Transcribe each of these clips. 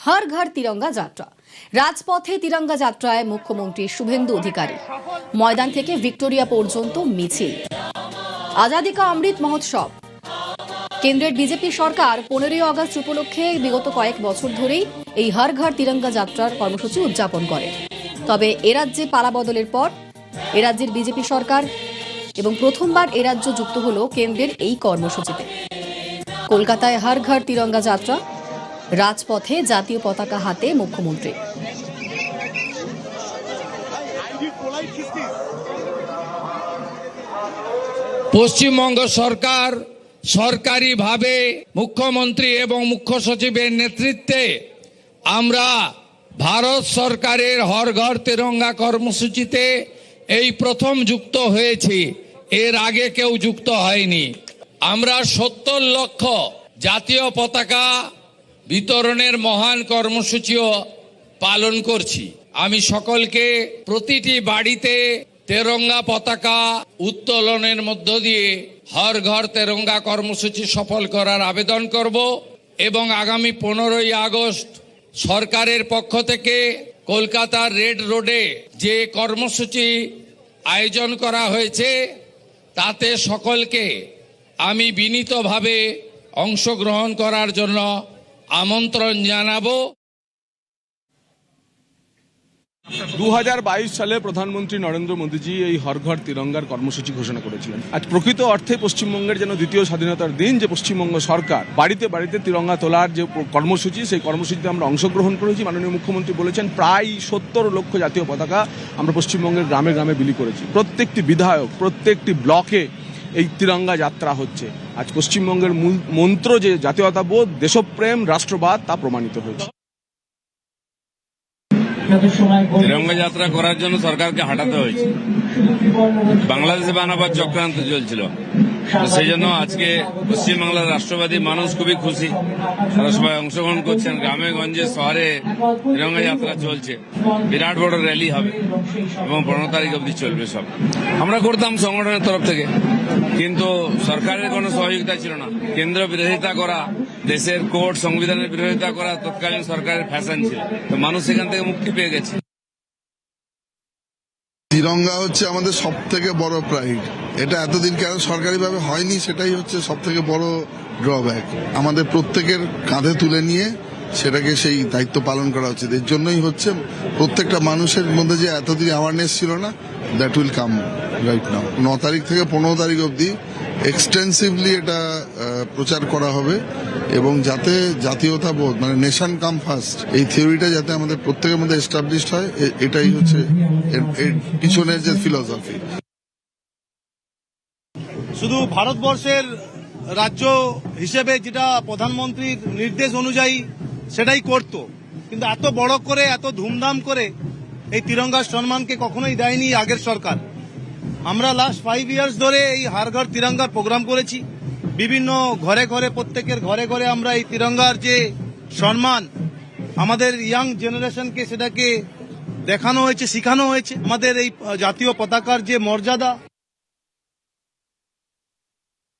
हर घर तिरंगा যাত্রা। রাজপথে তিরঙ্গা যাত্রায় মুখ্যমন্ত্রী শুভেন্দু অধিকারী, ময়দান থেকে ভিক্টোরিয়া পর্যন্ত মিছিল। আজাদি কা অমৃত মহোৎসব। কেন্দ্রের বিজেপি সরকার 15 আগস্ট উপলক্ষে বিগত কয়েক বছর ধরেই এই হর ঘর তিরঙ্গা যাত্রার কর্মসূচি উদযাপন করে। তবে এ রাজ্যে পালা বদলের পর এ রাজ্যের বিজেপি সরকার এবং প্রথমবার এ রাজ্য যুক্ত হলো কেন্দ্রের এই কর্মসূচিতে। কলকাতায় হর ঘর তিরঙ্গা যাত্রা, রাজপথে জাতীয় পতাকা হাতে মুখ্যমন্ত্রী। পশ্চিমবঙ্গ সরকার সরকারিভাবে মুখ্যমন্ত্রী এবং মুখ্য সচিবের নেতৃত্বে আমরা ভারত সরকারের হর ঘর তিরঙ্গা কর্মসূচিতে এই প্রথম যুক্ত হয়েছি। এর আগে কেউ যুক্ত হয়নি। আমরা 70 লক্ষ জাতীয় পতাকা বিতরণের মহান কর্মসূচিও পালন করছি। আমি সকলকে প্রতিটি বাড়িতে তেরঙ্গা পতাকা উত্তোলনের মধ্য দিয়ে হর ঘর তেরঙ্গা কর্মসূচি সফল করার আবেদন করব এবং আগামী 15 আগস্ট সরকারের পক্ষ থেকে কলকাতার রেড রোডে যে কর্মসূচি আয়োজন করা হয়েছে তাতে সকলকে আমি বিনীতভাবে অংশগ্রহণ করার জন্য আমন্ত্রণ জানাবো। 2022 সালে প্রধানমন্ত্রী নরেন্দ্র মোদীজি এই হর ঘর তিরঙ্গার কর্মসূচি ঘোষণা করেছিলেন। আজ প্রকৃত অর্থে পশ্চিমবঙ্গের যেন দ্বিতীয় স্বাধীনতার দিন, যে পশ্চিমবঙ্গ সরকার বাড়িতে বাড়িতে তিরঙ্গা তোলার যে কর্মসূচি, সেই কর্মসূচিতে আমরা অংশগ্রহণ করেছি। মাননীয় মুখ্যমন্ত্রী বলেছেন প্রায় 70 লক্ষ জাতীয় পতাকা আমরা পশ্চিমবঙ্গের গ্রামে গ্রামে বিলি করেছি। প্রত্যেকটি বিধায়ক, প্রত্যেকটি ব্লকে এই তিরঙ্গা যাত্রা হচ্ছে। আজ পশ্চিমবঙ্গের মূল মন্ত্র যে জাতীয়তাবোধ, দেশপ্রেম, রাষ্ট্রবাদ, তা প্রমাণিত হয়েছে। তিরঙ্গা যাত্রা করার জন্য সরকারকে হাঁটাতে হয়েছে। বাংলাদেশে বানাবার চক্রান্ত চলছিল, সেই জন্য আজকে পশ্চিমবাংলার রাষ্ট্রবাদী মানুষ খুবই খুশি। তারা সবাই অংশগ্রহণ করছেন। গ্রামে গঞ্জে শহরে তিরঙ্গা যাত্রা চলছে। বিরাট বড় র্যালি হবে এবং 15 তারিখ অবধি চলবে। সব আমরা করতাম সংগঠনের তরফ থেকে, কিন্তু সরকারের কোনো সহযোগিতা ছিল না। কেন্দ্র বিরোধিতা করা, দেশের কোর্ট সংবিধানের বিরোধিতা করা তৎকালীন সরকারের ফ্যাশন ছিল। তো মানুষ সেখান থেকে মুক্তি পেয়ে গেছে। তিরঙ্গা হচ্ছে আমাদের সব থেকে বড় প্রাইড। এটা এতদিন কেন সরকারিভাবে হয়নি, সেটাই হচ্ছে সব থেকে বড় ড্রব্যাক। আমাদের প্রত্যেকের কাঁধে তুলে নিয়ে সেটাকে সেই দায়িত্ব পালন করা উচিত। এর জন্যই হচ্ছে প্রত্যেকটা মানুষের মধ্যে যে এতদিন অ্যাওয়ারনেস ছিল না, that will come right now. 9 তারিখ থেকে 15 তারিখ অবধি এক্সটেন্সিভলি এটা প্রচার করা হবে এবং যাতে জাতীয়তাবোধ মানে নেশন কাম ফার্স্ট এই থিওরিটা যাতে আমাদের প্রত্যেকের মধ্যে এস্টাবলিশড হয়, এটাই হচ্ছে এর পিছনের যে ফিলসফি। শুধু ভারতবর্ষের রাজ্য হিসেবে যেটা প্রধানমন্ত্রীর নির্দেশ অনুযায়ী সেটাই করত, কিন্তু এত বড় করে এত ধুমধাম করে এই তিরঙ্গার সম্মানকে কখনোই দেয়নি আগের সরকার। আমরা লাস্ট 5 ইয়ার্স ধরে এই হর ঘর তিরঙ্গার প্রোগ্রাম করেছি। বিভিন্ন ঘরে ঘরে, প্রত্যেকের ঘরে ঘরে আমরা এই তিরঙ্গার যে সম্মান আমাদের ইয়াং জেনারেশনকে সেটাকে দেখানো হয়েছে, শেখানো হয়েছে। আমাদের এই জাতীয় পতাকার যে মর্যাদা,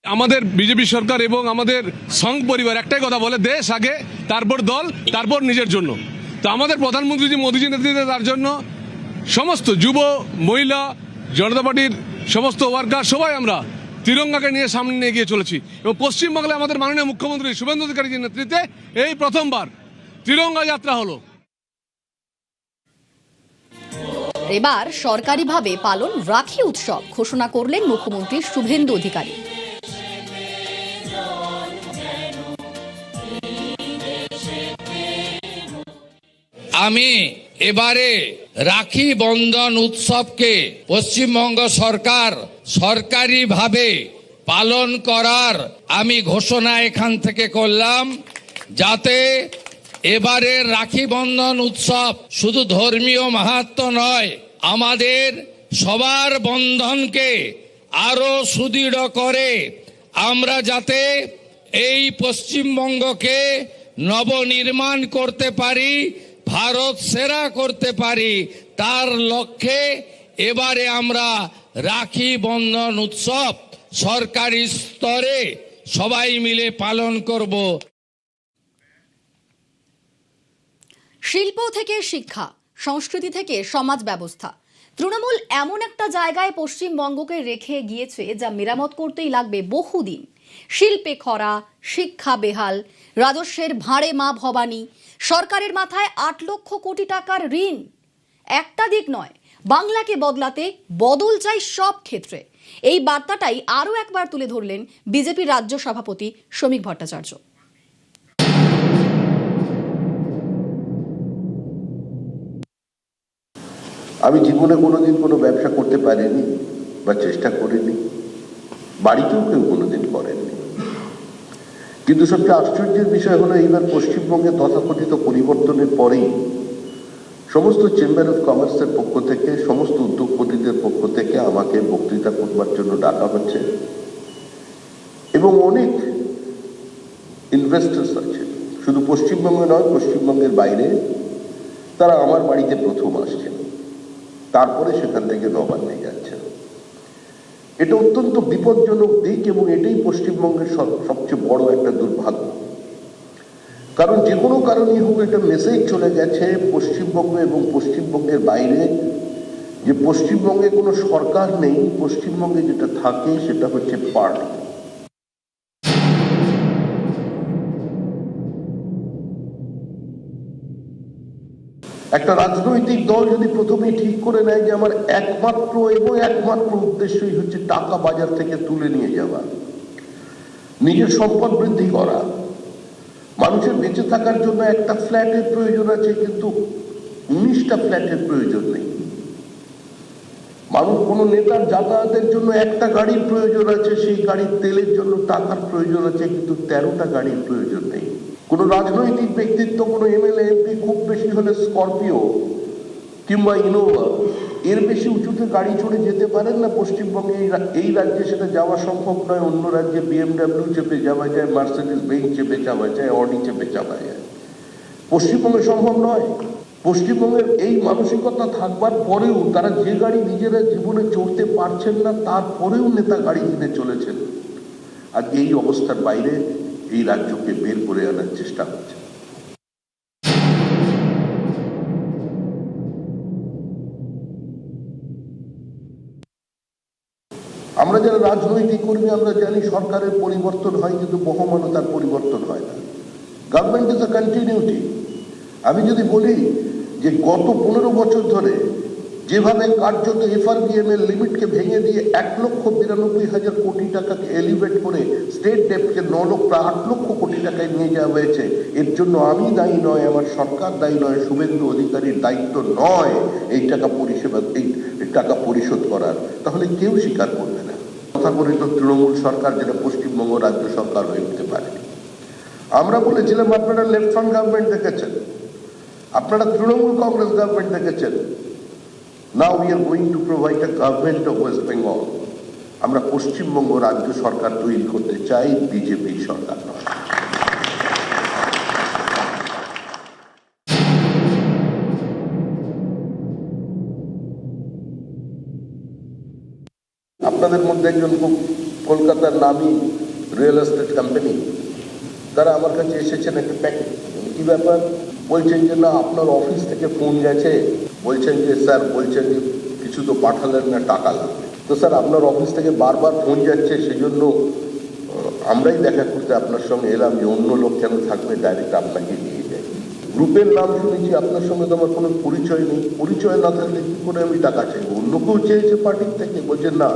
আমাদের বিজেপি সরকার এবং আমাদের সংঘ পরিবার একটাই কথা বলে, দেশ আগে, তারপর দল, তারপর নিজের জন্য। তো আমাদের প্রধানমন্ত্রী মোদীজি নেতৃত্বে তার জন্য সমস্ত যুব, মহিলা, জনতা পার্টির সমস্ত ওয়ার্কার সবাই আমরা তিরঙ্গাকে নিয়ে সামনে নিয়ে গিয়ে চলেছি। এবং পশ্চিমবাংলায় আমাদের মাননীয় মুখ্যমন্ত্রী শুভেন্দু অধিকারীর নেতৃত্বে এই প্রথমবার তিরঙ্গা যাত্রা হলো। এবার সরকারিভাবে পালন রাখি উৎসব ঘোষণা করলেন মুখ্যমন্ত্রী শুভেন্দু অধিকারী। আমি এবারে রাখি বন্ধন উৎসবকে পশ্চিমবঙ্গ সরকার সরকারিভাবে পালন করার আমি ঘোষণা এখান থেকে করলাম, যাতে এবারের রাখি বন্ধন উৎসব শুধু ধর্মীয় মাহাত্ম্য নয়, আমাদের সবার বন্ধনকে আরো সুদৃঢ় করে আমরা যাতে এই পশ্চিমবঙ্গকে নবনির্মাণ করতে পারি, ভারত সেরা করতে পারি, তার লক্ষ্যে এবারে আমরা রাখি বন্ধন উৎসব সরকারি স্তরে সবাই মিলে পালন করব। শিল্প থেকে শিক্ষা, সংস্কৃতি থেকে সমাজ ব্যবস্থা, তৃণমূল এমন একটা জায়গায় পশ্চিমবঙ্গকে রেখে গিয়েছে যা মেরামত করতেই লাগবে বহুদিন। শিল্পে খরা, শিক্ষা বেহাল, রাজস্বের ভাঁড়ে মা ভবানী, সরকারের মাথায় 8 লক্ষ কোটি টাকার ঋণ। একটা দিক নয়, বাংলাকে বদলাতে বদল চাই সব ক্ষেত্রে। এই বার্তাটাই আরও একবার তুলে ধরলেন বিজেপির রাজ্য সভাপতি শ্রমিক ভট্টাচার্য। আমি জীবনে কোনোদিন কোনো ব্যবসা করতে পারিনি বা চেষ্টা করিনি, বাড়িতেও কেউ কোনোদিন করেননি। কিন্তু সবচেয়ে আশ্চর্যের বিষয় হলো এইবার পশ্চিমবঙ্গে তথাকথিত পরিবর্তনের পরেই সমস্ত চেম্বার অফ কমার্সের পক্ষ থেকে, সমস্ত উদ্যোগপতিদের পক্ষ থেকে আমাকে বক্তৃতা করবার জন্য ডাকা হচ্ছে এবং অনেক ইনভেস্টার্স আছে, শুধু পশ্চিমবঙ্গে নয়, পশ্চিমবঙ্গের বাইরে তারা আমার বাড়িতে প্রথম আসছেন, তারপরে সেখান থেকে নবান্নে যাচ্ছেন। এটা অত্যন্ত বিপজ্জনক দিক এবং এটাই পশ্চিমবঙ্গের সবচেয়ে বড় একটা দুর্ভাগ্য। কারণ যে কোনো কারণেই হোক একটা মেসেজ চলে গেছে পশ্চিমবঙ্গ এবং পশ্চিমবঙ্গের বাইরে যে পশ্চিমবঙ্গে কোনো সরকার নেই, পশ্চিমবঙ্গে যেটা থাকে সেটা হচ্ছে পার্টি। একটা রাজনৈতিক দল যদি প্রথমেই ঠিক করে নেয় যে আমার একমাত্র উদ্দেশ্যই হচ্ছে টাকা বাজার থেকে তুলে নিয়ে যাওয়া, নিজের সম্পদ বৃদ্ধি করা, মানুষের বেঁচে থাকার জন্য একটা ফ্ল্যাটের প্রয়োজন আছে কিন্তু 19টা ফ্ল্যাটের প্রয়োজন নেই, মানুষ কোনো নেতার যাতায়াতের জন্য একটা গাড়ির প্রয়োজন আছে, সেই গাড়ির তেলের জন্য টাকার প্রয়োজন আছে কিন্তু 13টা গাড়ির প্রয়োজন নেই। কোন রাজনৈতিক ব্যক্তিত্ব, কোনো এমএলএ এমপি খুব বেশি হলে স্করপিও কিংবা ইনোভা, এর বেশি উঁচুতে গাড়ি চড়ে যেতে পারেন না। পশ্চিমবঙ্গে এই রাজ্যে সেটা যাওয়া সম্ভব নয়। অন্য রাজ্যে BMW চেপে যাওয়া যায়, মার্সিডিজ বেঞ্জ চেপে যাওয়া যায়, অডি চেপে যাওয়া যায়, পশ্চিমবঙ্গে সম্ভব নয়। পশ্চিমবঙ্গের এই মানসিকতা থাকবার পরেও তারা যে গাড়ি নিজেরা জীবনে চড়তে পারছেন না, তারপরেও নেতা গাড়ি কিনে চলেছেন। আর এই অবস্থার বাইরে এই রাজ্যকে বের করে আনার চেষ্টা হচ্ছে। আমরা যারা রাজনৈতিক কর্মী আমরা জানি সরকারের পরিবর্তন হয় কিন্তু বহমানতার পরিবর্তন হয় না। Government is a continuity. আমি যদি বলি যে গত 15 বছর ধরে যেভাবে কার্যত FRBM এর লিমিটকে ভেঙে দিয়ে 1,92,000 কোটি টাকাকে এলিভেট করে স্টেট ডেপ্টকে 8 লক্ষ কোটি টাকায় নিয়ে যাওয়া হয়েছে, এর জন্য আমি দায়ী নয়, আমার সরকার দায়ী নয়, শুভেন্দু অধিকারীর দায়িত্ব নয় এই টাকা পরিশোধ করার, তাহলে কেউ স্বীকার করবে না। কথা বলে তো তৃণমূল সরকার যেটা পশ্চিমবঙ্গ রাজ্য সরকার হয়ে উঠতে পারেনি। আমরা বলেছিলাম আপনারা লেফট ফ্রন্ট গভর্নমেন্ট দেখেছেন, আপনারা তৃণমূল কংগ্রেস গভর্নমেন্ট দেখেছেন, now we are going to provide a government of West Bengal. আমরা পশ্চিমবঙ্গ রাজ্য সরকার তৈরি করতে চাই, বিজেপি সরকার নয়। আপনাদের মধ্যে একজন কলকাতার নামী রিয়েল এস্টেট কোম্পানি, তারা আমার কাছে এসেছেন একটা প্যাকেজ। কি ব্যাপার? বলছেন যে না, আপনার অফিস থেকে ফোন গেছে, বলছেন যে স্যার বলছেন যে কিছু তো পাঠালেন না, টাকা লাগবে। তো স্যার আপনার অফিস থেকে বারবার ফোন যাচ্ছে, সেজন্য আমরাই দেখা করতে আপনার সঙ্গে এলাম যে অন্য লোক কেন থাকবে, ডাইরেক্ট আপনাকে নিয়ে যায়। গ্রুপের নাম শুনেছি, আপনার সঙ্গে তো আমার কোনো পরিচয় নেই, পরিচয় না থাকলে কি করে আমি টাকা চাইবো? অন্য কেউ চেয়েছে পার্টির থেকে? বলছেন না,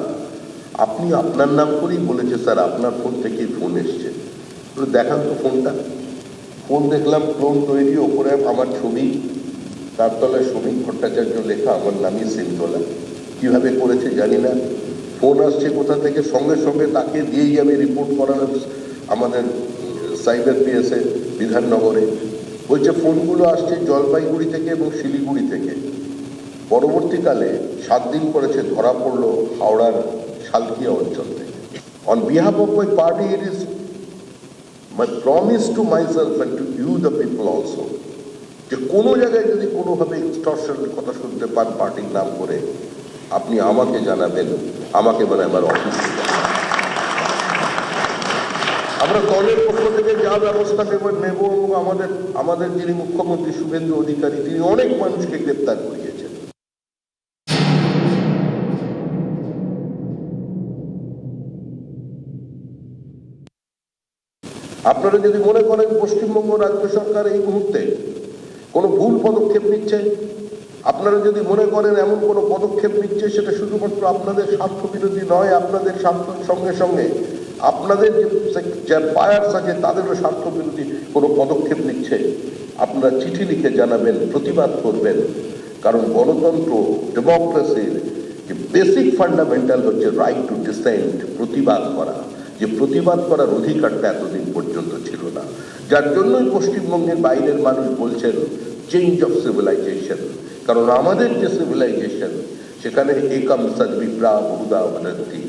আপনি আপনার নাম করেই বলেছে স্যার, আপনার ফোন থেকেই ফোন এসছে। দেখান তো ফোনটা। ফোন দেখলাম, ফোন তৈরি, ওপরে আমার ছবি, তার তলায় শ্রমিক ভট্টাচার্য লেখা, আমার নামই সিমতলা। কিভাবে করেছে জানি না। ফোন আসছে কোথা থেকে, সঙ্গে সঙ্গে তাকে দিয়েই আমি রিপোর্ট করালাম আমাদের সাইবার পিএসএ বিধাননগরে। বলছে ফোনগুলো আসছে জলপাইগুড়ি থেকে এবং শিলিগুড়ি থেকে। পরবর্তীকালে 7 দিন পরেছে ধরা পড়লো হাওড়ার শালকিয়া অঞ্চল থেকে। On behalf of my party, it is my promise to myself and to you the people also, যে কোনো জায়গায় যদি কোনোভাবে এক্সটর্শনের কথা শুনতে পান পার্টির নাম করে, আপনি আমাকে জানাবেন, আমাকে মানে আমার অফিসে। আমরা দলের পক্ষ থেকে যা ব্যবস্থা নেব এবং আমাদের যিনি মুখ্যমন্ত্রী শুভেন্দু অধিকারী, তিনি অনেক মানুষকে গ্রেপ্তার করিয়েছেন। আপনারা যদি মনে করেন পশ্চিমবঙ্গ রাজ্য সরকার এই মুহূর্তে কোনো ভুল পদক্ষেপ নিচ্ছে, আপনারা যদি মনে করেন এমন কোনো পদক্ষেপ নিচ্ছে সেটা শুধুমাত্র আপনাদের স্বার্থ বিরোধী নয়, আপনাদের স্বার্থের সঙ্গে সঙ্গে আপনাদের যে বায়ার্স আছে তাদেরও স্বার্থ বিরোধী কোনো পদক্ষেপ নিচ্ছে, আপনারা চিঠি লিখে জানাবেন, প্রতিবাদ করবেন। কারণ গণতন্ত্র, ডেমোক্রেসির যে বেসিক ফান্ডামেন্টাল হচ্ছে রাইট টু ডিসেন্ট, প্রতিবাদ করা। যে প্রতিবাদ করার অধিকারটা এতদিন পর্যন্ত ছিল না, যার জন্যই পশ্চিমবঙ্গের বাইরের মানুষ বলছেন চেঞ্জ অফ সিভিলাইজেশন। কারণ আমাদের যে সিভিলাইজেশন সেখানে একম সদ্বিপ্রা বহুধা বনন্তি,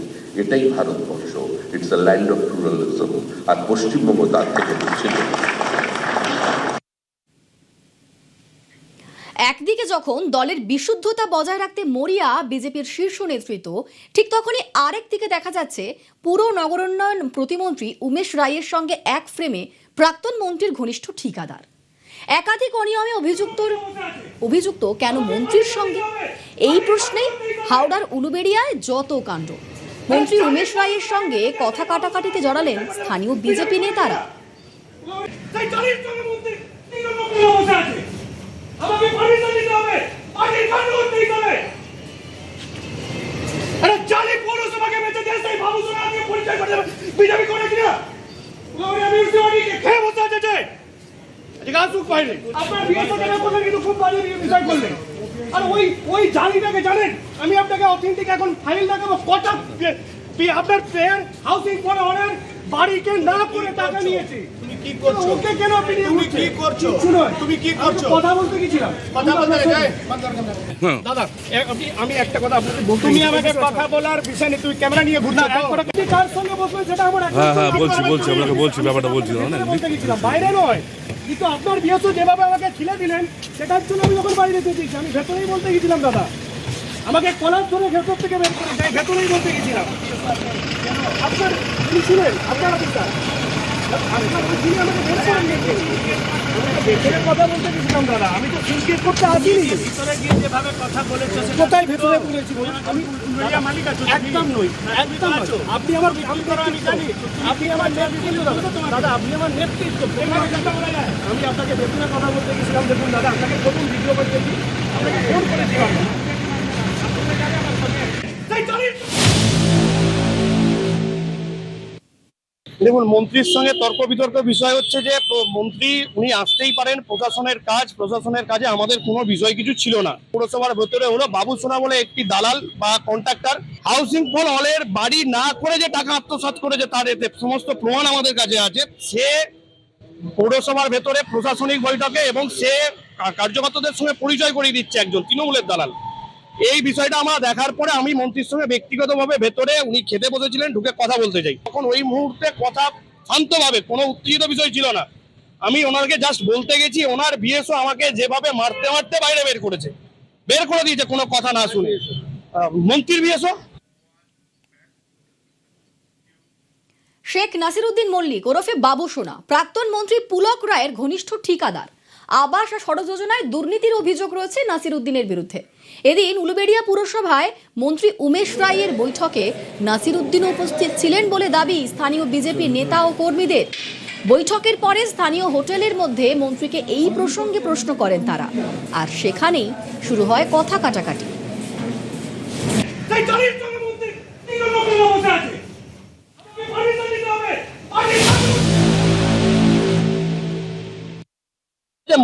এটাই Bharatvarsha. It's a land of pluralism. আর পশ্চিমবঙ্গ তার থেকে বিচ্ছিন্ন। একদিকে যখন দলের বিশুদ্ধতা বজায় রাখতে মরিয়া বিজেপির শীর্ষ নেতৃত্ব, ঠিক তখনই আরেক দিকে দেখা যাচ্ছে পুর নগরোন্নয়ন প্রতিমন্ত্রী উমেশ রায়ের সঙ্গে এক ফ্রেমে প্রাক্তন মন্ত্রীর ঘনিষ্ঠ ঠিকাদার। একাধিক অনিয়মে অভিযুক্ত কেন মন্ত্রীর সঙ্গে? এই প্রশ্নেই হাওড়ার উলুবেড়িয়ায় যত কাণ্ড। মন্ত্রী উমেশ রায়ের সঙ্গে কথা কাটাকাটিতে জড়ালেন স্থানীয় বিজেপি নেতারা। আমাকে পারমিশন দিতে হবে, পার্টির কাজ করতে হবে। আরে জালি পৌরসভাকে বেঁচে দিয়ে সেই বাবু সোনা দিয়ে পরিচয় করতে হবে। বিজেপি করে কিনা ওরে আমি উসমানিকে খেয়ে বসে আছে যে আজকে আসুক বাইরে। আপনার বিয়েতে কেন করলেন? কিন্তু খুব বাজে বিষয় করলেন। আর ওই জালিটাকে জানেন, আমি আপনাকে অথেন্টিক এখন ফাইল দেখাবো। কটা আপনার প্লেয়ার হাউসিং ফর অনার বাড়িকে না করে টাকা নিয়েছে। তুমি কি করছো? ওকে কেন আপনি তুমি কি করছো? শুনো, তুমি কি করছো? কথা বলতে গিয়েছিলাম। কথা বলতে যাই দাদা, আমি একটা কথা আপনাকে বলতে, তুমি আমাকে কথা বলার বিষয় নিয়ে তুমি ক্যামেরা নিয়ে ঘুরছো। কার সঙ্গে বসবে সেটা আমার হ্যাঁ বলছি আপনাকে বলছি, ব্যাপারটা বলছি না বলতে গিয়েছিলাম, বাইরে নয়। কিন্তু আপনার বিয়ে তো যেভাবে আমাকে খিলে দিলেন সেটার জন্য আমি যখন বাইরে যেতে দিয়েছি, আমি ভেতরেই বলতে গেছিলাম দাদা। আমাকে কলার ধরে ভেতর থেকে বের করে যাই, ভেতরেই বলতে গেছিলাম। আপনার তিনি ছিলেন, আপনার অফিসার কথা বলতে গেছিলাম দাদা। আমি তো সিনকেট করতে আসিনি। ভিতরে গিয়ে যেভাবে কথা বলেছো কোথায় ভেতরে বলেছি? আমি মালিক আছো? একদম নই, একদম নয়। আপনি আমার আমি জানি আপনি আমার নেতৃত্ব দাদা, আপনি আমার নেতৃত্ব। আমি আপনাকে ভেতরে কথা বলতে গেছিলাম। দেখুন দাদা, আপনাকে প্রথম ভিডিও করতে দিই, আপনাকে ফোন করেছিলাম। দেখুন, মন্ত্রীর সঙ্গে তর্ক বিতর্ক বিষয় হচ্ছে যে মন্ত্রী উনি আসতেই পারেন, প্রশাসনের কাজে আমাদের কোনো বিষয় কিছু ছিল না। পৌরসভার ভেতরে হলো বাবু সোনা বলে একটি দালাল বা কন্ট্রাক্টর হাউসিং ফর অলের বাড়ি না করে যে টাকা আত্মসাৎ করেছে তার এতে সমস্ত প্রমাণ আমাদের কাছে আছে। সে পৌরসভার ভেতরে প্রশাসনিক বৈঠকে এবং সে কার্যকর্তাদের সঙ্গে পরিচয় করিয়ে দিচ্ছে একজন তৃণমূলের দালাল। এই বিষয়টা আমরা দেখার পরে আমি মন্ত্রীর সঙ্গে ব্যক্তিগতভাবে ভেতরে উনি খেতে বসেছিলেন, ঢুকে কথা বলতে চাই। তখন ওই মুহূর্তে কথা শান্তভাবে, কোনো উত্তেজিত বিষয় ছিল না। আমি ওনাকে জাস্ট বলতে গেছি, ওনার বিএসও আমাকে যেভাবে মারতে মারতে বাইরে বের করে দিয়েছে কোনো কথা না শুনে। মন্ত্রীর বিএসও শেখ নাসিরউদ্দিন মল্লিক ওরফে বাবু সোনা প্রাক্তন মন্ত্রী পুলক রায়ের ঘনিষ্ঠ ঠিকাদার। আবাস ও সড়ক যোজনায় দুর্নীতির অভিযোগ রয়েছে নাসিরউদ্দিনের বিরুদ্ধে। এদিন উলুবেড়িয়া পুরসভায় মন্ত্রী উমেশ রায়ের বৈঠকে নাসিরউদ্দিন উপস্থিত ছিলেন বলে দাবি স্থানীয় বিজেপি নেতা ও কর্মীদের। বৈঠকের পরে স্থানীয় হোটেলের মধ্যে মন্ত্রীকে এই প্রসঙ্গে প্রশ্ন করেন তারা, আর সেখানেই শুরু হয় কথা কাটাকাটি।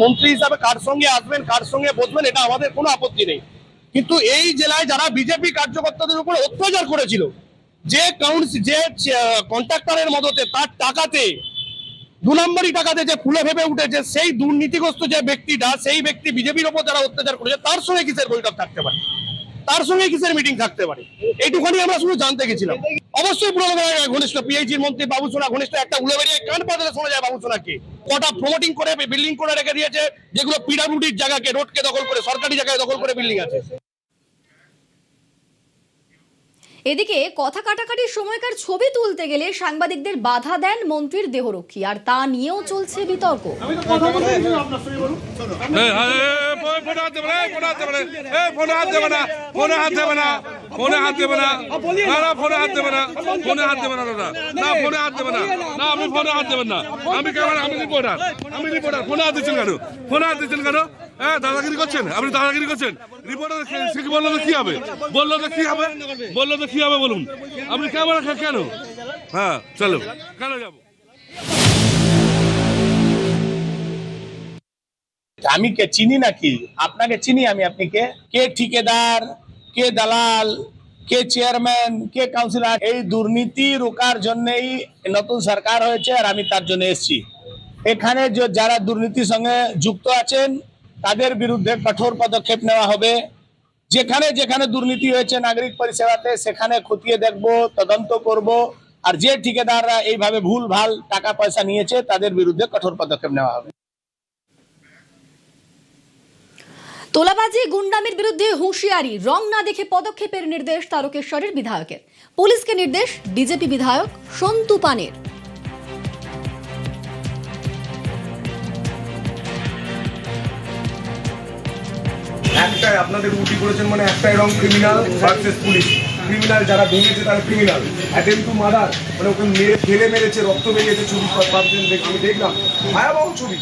মন্ত্রী হিসাবে কার সঙ্গে আসবেন, কার সঙ্গে বসবেন, এটা আমাদের কোনো আপত্তি নেই। কিন্তু এই জেলায় যারা বিজেপি কার্যকর্তাদের উপর অত্যাচার করেছিল, যে কন্ট্রাক্টরের মদতে তার টাকাতে 2 নম্বরই টাকাতে যে ফুলে ভেবে উঠেছে, সেই দুর্নীতিগ্রস্ত যে ব্যক্তিটা, সেই ব্যক্তি বিজেপির উপর যারা অত্যাচার করেছে তার সঙ্গে কিসের বৈঠক থাকতে পারে, তার সঙ্গে কিসের মিটিং থাকতে পারে, এইটুখানি আমরা শুধু জানতে গেছিলাম। অবশ্যই ঘনিষ্ঠ পিএইচির মন্ত্রী বাবু সোনা ঘনিষ্ঠ। একটা উলুবেড়িয়ায় কান পাতলে শোনা যায় বাবু সোনাকে। কটা প্রমোটিং করে বিল্ডিং করে রেখে দিয়েছে, যেগুলো পিডব্লিউডির জায়গাকে, রোডকে দখল করে, সরকারি জায়গায় দখল করে বিল্ডিং আছে। এদিকে কথা কাটাকাটির সময়কার ছবি তুলতে গেলে সাংবাদিকদের বাধা দেন মন্ত্রীর দেহরক্ষী, আর তা নিয়েও চলছে বিতর্ক। দাদাগিরি করছেন আপনি, দাদাগিরি করছেন। রিপোর্টার বললো তো কি হবে, বললো তো কি হবে, বললো তো কি হবে বলুন। আপনি ক্যামেরা কেন? হ্যাঁ চলো, কেন যাবো? আমি কে চিনি নাকি? আপনাকে চিনি আমি। আপনি কে ঠিকাদার, কে দালাল, কে চেয়ারম্যান, কে কাউন্সিলর? এই দুর্নীতি রোকার জন্যই নতুন সরকার হয়েছে, আর আমি তার জন্য এসেছি। এখানে যারা দুর্নীতির সঙ্গে যুক্ত আছেন তাদের বিরুদ্ধে কঠোর পদক্ষেপ নেওয়া হবে। যেখানে যেখানে দুর্নীতি হয়েছে নাগরিক পরিষেবাতে সেখানে খতিয়ে দেখব, তদন্ত করব, আর যে ঠিকাদাররা এইভাবে ভুল ভাল টাকা পয়সা নিয়েছে তাদের বিরুদ্ধে কঠোর পদক্ষেপ নেওয়া হবে। তোলাবাজি গুন্ডামির বিরুদ্ধে হুঁশিয়ারি, রং না দেখে পদক্ষেপের নির্দেশ তারকেশ্বরের বিধায়কের। পুলিশকে নির্দেশ বিজেপি বিধায়ক সন্তু পানের। একটাই আপনাদের উল্টি করেছেন, মানে একটাই রং, ক্রিমিনাল ভার্সেস পুলিশ। ক্রিমিনাল যারা ভেঙেছে তারা ক্রিমিনাল, অ্যাটেম্প টু মার্ডার, মানে ওকে ফেলে মেরেছে, রক্ত বেরিয়েছে, ছবি পাচ্ছেন, আমি দেখলাম ভয়াবহ ছবি।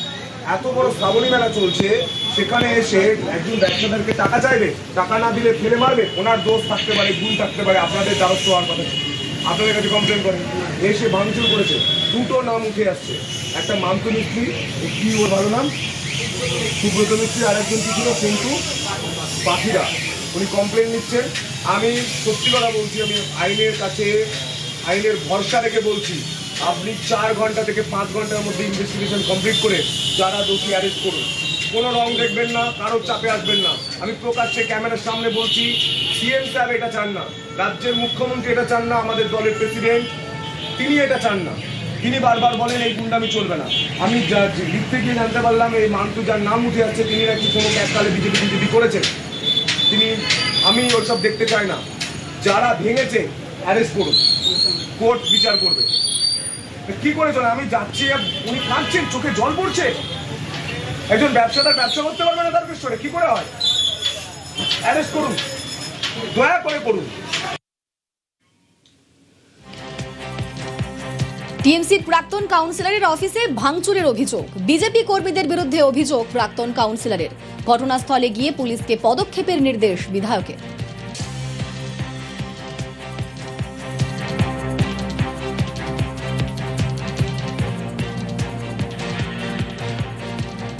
এত বড় শ্রাবণী মেলা চলছে, সেখানে এসে একজন ব্যবসাদারকে টাকা চাইবে, টাকা না দিলে ফেলে মারবে। ওনার দোষ থাকতে পারে, ভুল থাকতে পারে, আপনাদের দ্বারস্থ হওয়ার কথা, আপনাদের কাছে কমপ্লেন করেন। এসে ভাঙচুর করেছে। দুটো নাম উঠে আসছে, একটা মান্তু মিস্ত্রি, কি ওর ভালো নাম, সুব্রত মিস্ত্রি, আর একজন কি ছিল সন্তু পাখিরা, উনি কমপ্লেন নিচ্ছেন। আমি সত্যি কথা বলছি, আমি আইনের কাছে আইনের ভরসা রেখে বলছি, আপনি 4 ঘন্টা থেকে 5 ঘন্টার মধ্যে ইনভেস্টিগেশন কমপ্লিট করে যারা দোষী অ্যারেস্ট করুন। কোনো রং দেখবেন না, কারোর চাপে আসবেন না। আমি প্রকাশ্যে ক্যামেরার সামনে বলছি, সিএম সাহেব এটা চান না, রাজ্যের মুখ্যমন্ত্রী এটা চান না, আমাদের দলের প্রেসিডেন্ট তিনি এটা চান না। তিনি বারবার বলেন এই গুন্ডামি চলবে না। আমি লিখতে গিয়ে জানতে পারলাম এই মান্তু যার নাম উঠে যাচ্ছে তিনি নাকি কোনো এককালে বিজেপি করেছেন। আমি ওসব দেখতে চাই না। যারা ভেঙেছে অ্যারেস্ট করুন, কোর্ট বিচার করবে। কি করে চলে? আমি যাচ্ছি, উনি কাঁদছেন, চোখে জল পড়ছে। একজন ব্যবসাদার ব্যবসা করতে পারবে না তারকেশ্বরে, কি করে হয়? অ্যারেস্ট করুন, দয়া করে করুন। টিএমসির প্রাক্তন কাউন্সিলরের অফিসে ভাঙচুরের অভিযোগ, বিজেপি কর্মীদের বিরুদ্ধে অভিযোগ প্রাক্তন কাউন্সিলরের। ঘটনাস্থলে গিয়ে পুলিশকে পদক্ষেপের নির্দেশ বিধায়কের।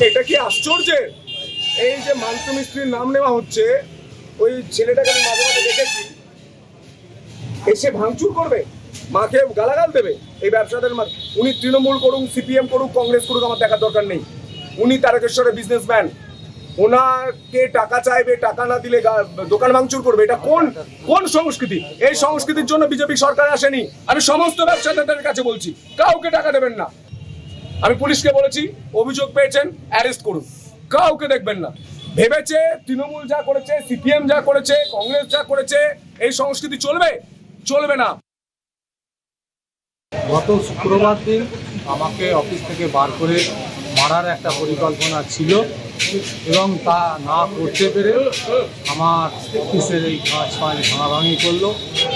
এটা কি আশ্চর্য? এই যে মান্তু মিস্ত্রির নাম নেওয়া হচ্ছে, ওই ছেলেটাকে আমি মাঝে মাঝে দেখেছি, এসে ভাঙচুর করবে, মাকে গালাগাল দেবে এই ব্যবসাদের মাঝে। উনি তৃণমূল করুক, সিপিএম করুক, কংগ্রেস করুক, আমার দেখার দরকার নেই। উনি তারকেশ্বরের বিজনেসম্যান, ওনাকে টাকা চাইবে, টাকা না দিলে দোকান ভাঙচুর করবে। এটা কোন সংস্কৃতি? এই সংস্কৃতির জন্য বিজেপি সরকার আসেনি। আমি সমস্ত ব্যবসাদারদের কাছে বলছি, কাউকে টাকা দেবেন না। আমি পুলিশকে বলেছি, অভিযোগ পেয়েছেন অ্যারেস্ট করুন, কাউকে দেখবেন না। ভেবেছে তৃণমূল যা করেছে, সিপিএম যা করেছে, কংগ্রেস যা করেছে, এই সংস্কৃতি চলবে না। গত শুক্রবার দিন আমাকে অফিস থেকে বার করে মারার একটা পরিকল্পনা ছিল, এবং তা না করতে পেরে আমার অফিসের এই কাজ ভাঙাভাঙি করলো।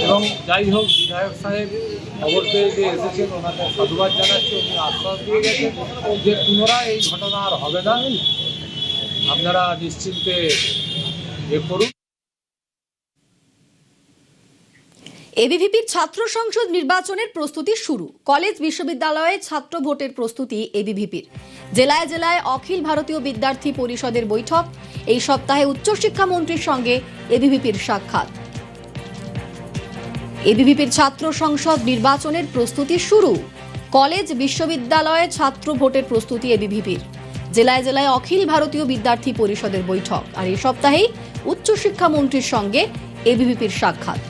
এবং যাই হোক, বিধায়ক সাহেব খবর পেয়ে যে এসেছেন, ওনাকে সাধুবাদ জানাচ্ছি। উনি আশ্বাস দিয়ে গেছেন যে পুনরায় এই ঘটনা আর হবে না, আপনারা নিশ্চিন্তে করুন। এবিভিপির ছাত্র সংসদ নির্বাচনের প্রস্তুতি শুরু। কলেজ বিশ্ববিদ্যালয়ে ছাত্র ভোটের প্রস্তুতি এবিভিপির। জেলায় জেলায় অখিল ভারতীয় বিদ্যার্থী পরিষদের বৈঠক। এই সপ্তাহে উচ্চশিক্ষামন্ত্রীর সঙ্গে এবিভিপির সাক্ষাৎ। এবিভিপির ছাত্র সংসদ নির্বাচনের প্রস্তুতি শুরু। কলেজ বিশ্ববিদ্যালয়ে ছাত্র ভোটের প্রস্তুতি এবিভিপির। জেলায় জেলায় অখিল ভারতীয় বিদ্যার্থী পরিষদের বৈঠক। আর এই সপ্তাহেই উচ্চশিক্ষামন্ত্রীর সঙ্গে এবিভিপির সাক্ষাৎ।